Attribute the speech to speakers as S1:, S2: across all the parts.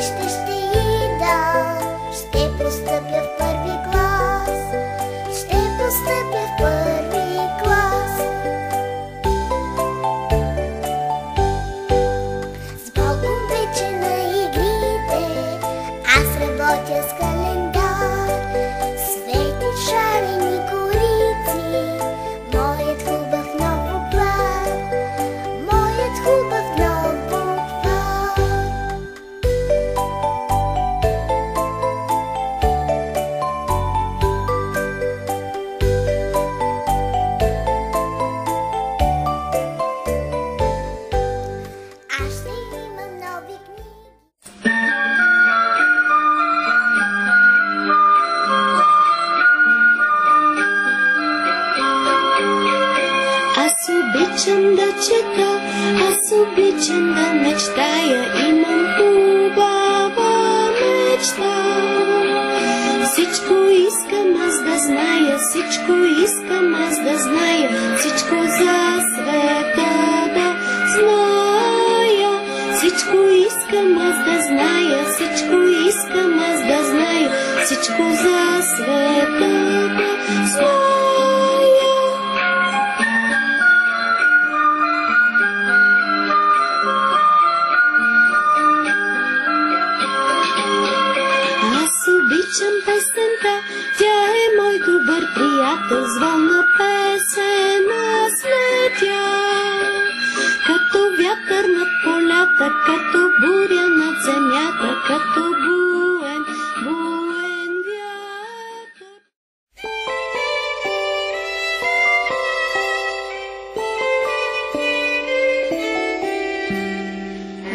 S1: ще ида, ще постъпя в първи клас, ще постъпя в първи клас. С Богом вече на игрите, аз работя с календар, светят шарени корици, моят хубав нов буквар, моят хубав нов буквар. Аз ще имам нови книги.
S2: Аз обичам да чета, аз обичам да мечтая, имам хубава мечта. Всичко искам аз да зная, всичко искам аз да зная, всичко за света да зная. Всичко искам аз да зная, всичко искам аз да зная, всичко за света да зная. Аз обичам песента, тя е мой добър приятел, звънна песен аз летя. Като вятър над полята, като буря над земята, като буен, буен вятър.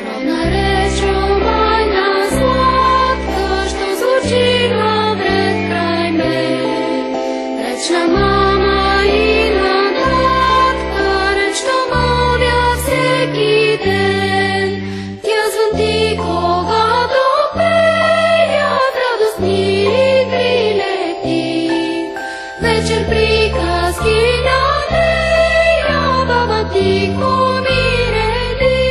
S2: Родна реч ромайна сладка, що звучи навред край мен. Реч на мама и на татка, реч на мовя всеки ден. Тя звънти когато пеят радостни игри лети. Вечер приказки на нея, баба тихо ми реди.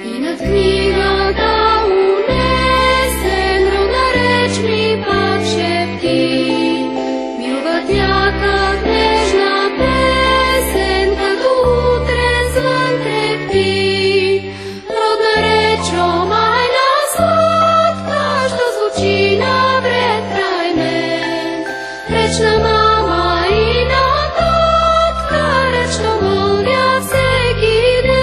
S2: И над книгата унесен родна реч ми пак шепти. Милва тя как нежна песен, като утрен звън крепти. Родна реч ромайна сладка, що звучи навред край мен. Реч на мама и на татка, реч на мълвя всеки ден.